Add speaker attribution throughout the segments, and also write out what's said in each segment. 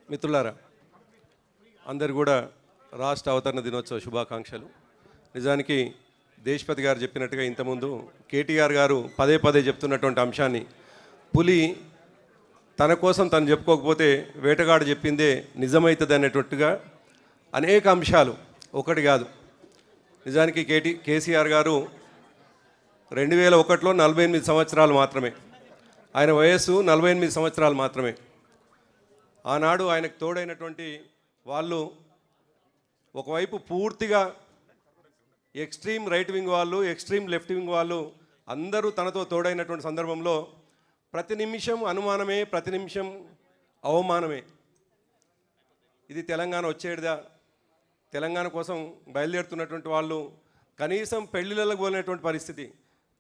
Speaker 1: మిత్రులారా, అందరు కూడా రాష్ట్ర అవతరణ దినోత్సవ శుభాకాంక్షలు. నిజానికి దేశపతి గారు చెప్పినట్టుగా ఇంతకుముందు కేటీఆర్ గారు పదే పదే చెప్తున్నటువంటి అంశాన్ని, పులి తన కోసం తను చెప్పుకోకపోతే వేటగాడు చెప్పిందే నిజమవుతుంది అనేటట్టుగా అనేక అంశాలు, ఒకటి కాదు. నిజానికి కేసీఆర్ గారు 2001లో 48 సంవత్సరాలు మాత్రమే, ఆయన వయస్సు 48 సంవత్సరాలు మాత్రమే. ఆనాడు ఆయనకు తోడైనటువంటి వాళ్ళు ఒకవైపు పూర్తిగా ఎక్స్ట్రీమ్ రైట్ వింగ్ వాళ్ళు, ఎక్స్ట్రీమ్ లెఫ్ట్ వింగ్ వాళ్ళు అందరూ తనతో తోడైనటువంటి సందర్భంలో ప్రతి నిమిషం అనుమానమే, ప్రతి నిమిషం అవమానమే. ఇది తెలంగాణ వచ్చేటిదా, తెలంగాణ కోసం బయలుదేరుతున్నటువంటి వాళ్ళు కనీసం పెళ్లిళ్ళకు పోలేనటువంటి పరిస్థితి,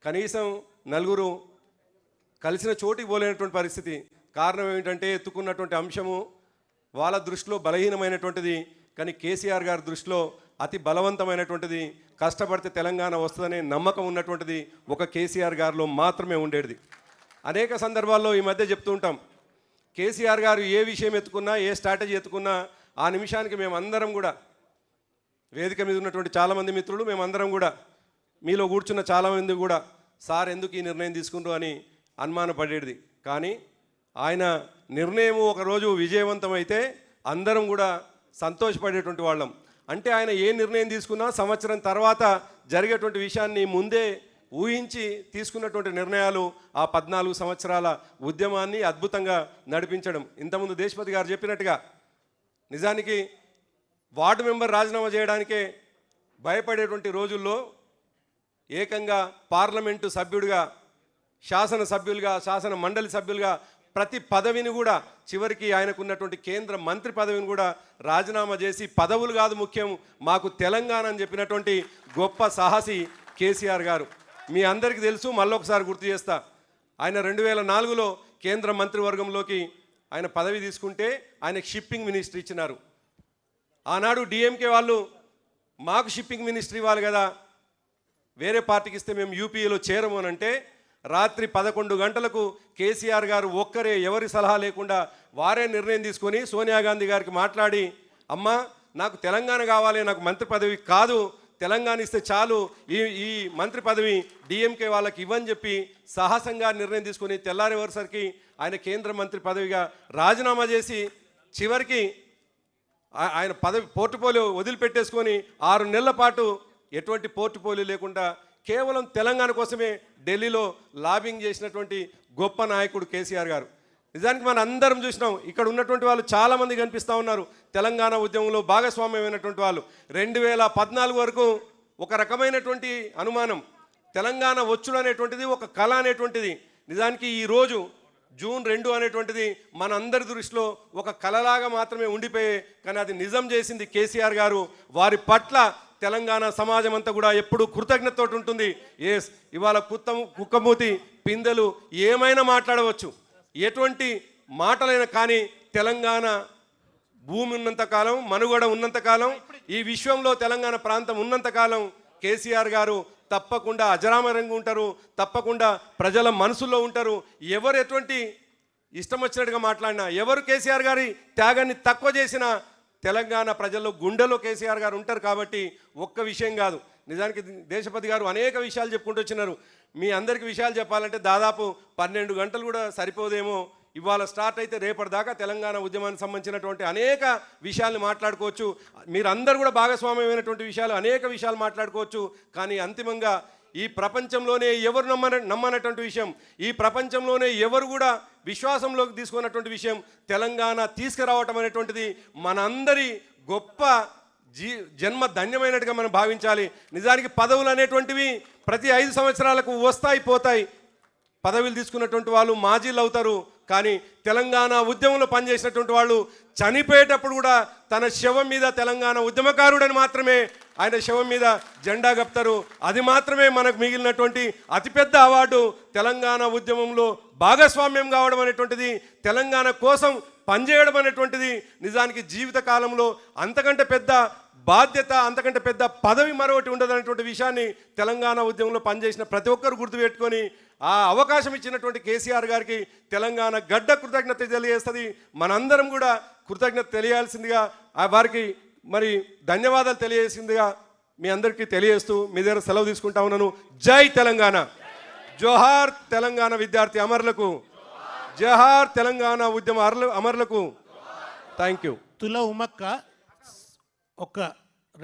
Speaker 1: కనీసం నలుగురు కలిసిన చోటికి పోలేనటువంటి పరిస్థితి. కారణం ఏమిటంటే ఎత్తుకున్నటువంటి అంశము వాళ్ళ దృష్టిలో బలహీనమైనటువంటిది, కానీ కేసీఆర్ గారి దృష్టిలో అతి బలవంతమైనటువంటిది. కష్టపడితే తెలంగాణ వస్తుందనే నమ్మకం ఉన్నటువంటిది ఒక కేసీఆర్ గారిలో మాత్రమే ఉండేది. అనేక సందర్భాల్లో ఈ మధ్య చెప్తూ ఉంటాం, కేసీఆర్ గారు ఏ విషయం ఎత్తుకున్నా, ఏ స్ట్రాటజీ ఎత్తుకున్నా ఆ నిమిషానికి మేమందరం కూడా, వేదిక మీద ఉన్నటువంటి చాలామంది మిత్రులు, మేమందరం కూడా, మీలో కూర్చున్న చాలామంది కూడా, సార్ ఎందుకు ఈ నిర్ణయం తీసుకుంటారు అని అనుమానపడేది. కానీ ఆయన నిర్ణయం ఒకరోజు విజయవంతమైతే అందరం కూడా సంతోషపడేటువంటి వాళ్ళం. అంటే ఆయన ఏ నిర్ణయం తీసుకున్నా సంవత్సరం తర్వాత జరిగేటువంటి విషయాన్ని ముందే ఊహించి తీసుకున్నటువంటి నిర్ణయాలు ఆ 14 సంవత్సరాల ఉద్యమాన్ని అద్భుతంగా నడిపించడం. ఇంతకుముందు దేశపతి గారు చెప్పినట్టుగా నిజానికి వార్డు మెంబర్ రాజీనామా చేయడానికే భయపడేటువంటి రోజుల్లో ఏకంగా పార్లమెంటు సభ్యుడిగా, శాసనసభ్యులుగా, శాసన మండలి సభ్యులుగా ప్రతి పదవిని కూడా, చివరికి ఆయనకున్నటువంటి కేంద్ర మంత్రి పదవిని కూడా రాజీనామా చేసి, పదవులు కాదు ముఖ్యం మాకు తెలంగాణ అని చెప్పినటువంటి గొప్ప సాహసి కేసీఆర్ గారు. మీ అందరికీ తెలుసు, మళ్ళొకసారి గుర్తు చేస్తా, ఆయన 2004లో కేంద్ర మంత్రివర్గంలోకి ఆయన పదవి తీసుకుంటే ఆయనకు షిప్పింగ్ మినిస్ట్రీ ఇచ్చినారు. ఆనాడు డిఎంకే వాళ్ళు మాకు షిప్పింగ్ మినిస్ట్రీ ఇవ్వాలి కదా, వేరే పార్టీకి ఇస్తే మేము యూపీఏలో చేరము అని అంటే రాత్రి 11 గంటలకు కేసీఆర్ గారు ఒక్కరే, ఎవరి సలహా లేకుండా వారే నిర్ణయం తీసుకొని సోనియా గాంధీ గారికి మాట్లాడి, అమ్మా నాకు తెలంగాణ కావాలి, నాకు మంత్రి పదవి కాదు, తెలంగాణ ఇస్తే చాలు, ఈ మంత్రి పదవి డిఎంకే వాళ్ళకి ఇవ్వని చెప్పి సాహసంగా నిర్ణయం తీసుకొని తెల్లారి వరుసరికి ఆయన కేంద్ర మంత్రి పదవిగా రాజీనామా చేసి, చివరికి ఆయన పదవి పోర్టుఫోలియో వదిలిపెట్టేసుకొని 6 నెలల పాటు ఎటువంటి పోర్టుఫోలియో లేకుండా కేవలం తెలంగాణ కోసమే ఢిల్లీలో లాబింగ్ చేసినటువంటి గొప్ప నాయకుడు కేసీఆర్ గారు. నిజానికి మనం అందరం చూసినాం, ఇక్కడ ఉన్నటువంటి వాళ్ళు చాలామంది కనిపిస్తూ ఉన్నారు, తెలంగాణ ఉద్యమంలో భాగస్వామ్యమైనటువంటి వాళ్ళు. 2014 వరకు ఒక రకమైనటువంటి అనుమానం, తెలంగాణ వచ్చుడు అనేటువంటిది ఒక కళ అనేటువంటిది. నిజానికి ఈరోజు జూన్ 2 అనేటువంటిది మన అందరి దృష్టిలో ఒక కళలాగా మాత్రమే ఉండిపోయే, కానీ అది నిజం చేసింది కేసీఆర్ గారు. వారి పట్ల తెలంగాణ సమాజం అంతా కూడా ఎప్పుడూ కృతజ్ఞతతో ఉంటుంది. ఇవాళ కుక్కమూతి పిందెలు ఏమైనా మాట్లాడవచ్చు, ఎటువంటి మాటలైనా, కానీ తెలంగాణ భూమి ఉన్నంతకాలం, మనుగడ ఉన్నంతకాలం, ఈ విశ్వంలో తెలంగాణ ప్రాంతం ఉన్నంతకాలం కేసీఆర్ గారు తప్పకుండా అజరామరంగా ఉంటారు, తప్పకుండా ప్రజల మనసుల్లో ఉంటారు. ఎవరు ఎటువంటి ఇష్టం వచ్చినట్టుగా మాట్లాడినా, ఎవరు కేసీఆర్ గారి త్యాగాన్ని తక్కువ చేసినా తెలంగాణ ప్రజల్లో గుండెలో కేసీఆర్ గారు ఉంటారు. కాబట్టి ఒక్క విషయం కాదు, నిజానికి దేశపతి గారు అనేక విషయాలు చెప్పుకుంటూ వచ్చినారు. మీ అందరికీ విషయాలు చెప్పాలంటే దాదాపు 12 గంటలు కూడా సరిపోదేమో. ఇవాళ స్టార్ట్ అయితే రేపటిదాకా తెలంగాణ ఉద్యమానికి సంబంధించినటువంటి అనేక విషయాలు మాట్లాడుకోవచ్చు. మీరందరూ కూడా భాగస్వామ్యమైనటువంటి విషయాలు, అనేక విషయాలు మాట్లాడుకోవచ్చు. కానీ అంతిమంగా ఈ ప్రపంచంలోనే ఎవరు నమ్మనటువంటి విషయం, ఈ ప్రపంచంలోనే ఎవరు కూడా విశ్వాసంలోకి తీసుకున్నటువంటి విషయం, తెలంగాణ తీసుకురావటం అనేటువంటిది మనందరి గొప్ప జన్మ ధన్యమైనట్టుగా మనం భావించాలి. నిజానికి పదవులు అనేటువంటివి ప్రతి 5 సంవత్సరాలకు వస్తాయి పోతాయి. పదవులు తీసుకున్నటువంటి వాళ్ళు మాజీలు అవుతారు, కానీ తెలంగాణ ఉద్యమంలో పనిచేసినటువంటి వాళ్ళు చనిపోయేటప్పుడు కూడా తన శవం మీద తెలంగాణ ఉద్యమకారుడని మాత్రమే ఆయన శవం మీద జెండా కప్తారు. అది మాత్రమే మనకు మిగిలినటువంటి అతిపెద్ద అవార్డు. తెలంగాణ ఉద్యమంలో భాగస్వామ్యం కావడం అనేటువంటిది, తెలంగాణ కోసం పనిచేయడం అనేటువంటిది నిజానికి జీవితకాలంలో అంతకంటే పెద్ద బాధ్యత, అంతకంటే పెద్ద పదవి మరొకటి ఉండదనేటువంటి విషయాన్ని తెలంగాణ ఉద్యమంలో పనిచేసిన ప్రతి ఒక్కరు గుర్తుపెట్టుకొని ఆ అవకాశం ఇచ్చినటువంటి కేసీఆర్ గారికి తెలంగాణ గడ్డ కృతజ్ఞత తెలియజేస్తుంది. మనందరం కూడా కృతజ్ఞత తెలియాల్సిందిగా వారికి మరి ధన్యవాదాలు తెలియజేసిందిగా మీ అందరికీ తెలియజేస్తూ మీ దగ్గర సెలవు తీసుకుంటా ఉన్నాను. జై తెలంగాణ, జోహార్ తెలంగాణ విద్యార్థి అమరులకు, జోహార్ తెలంగాణ ఉద్యమ అమరులకు. Thank you.
Speaker 2: తుల ఉమక్క ఒక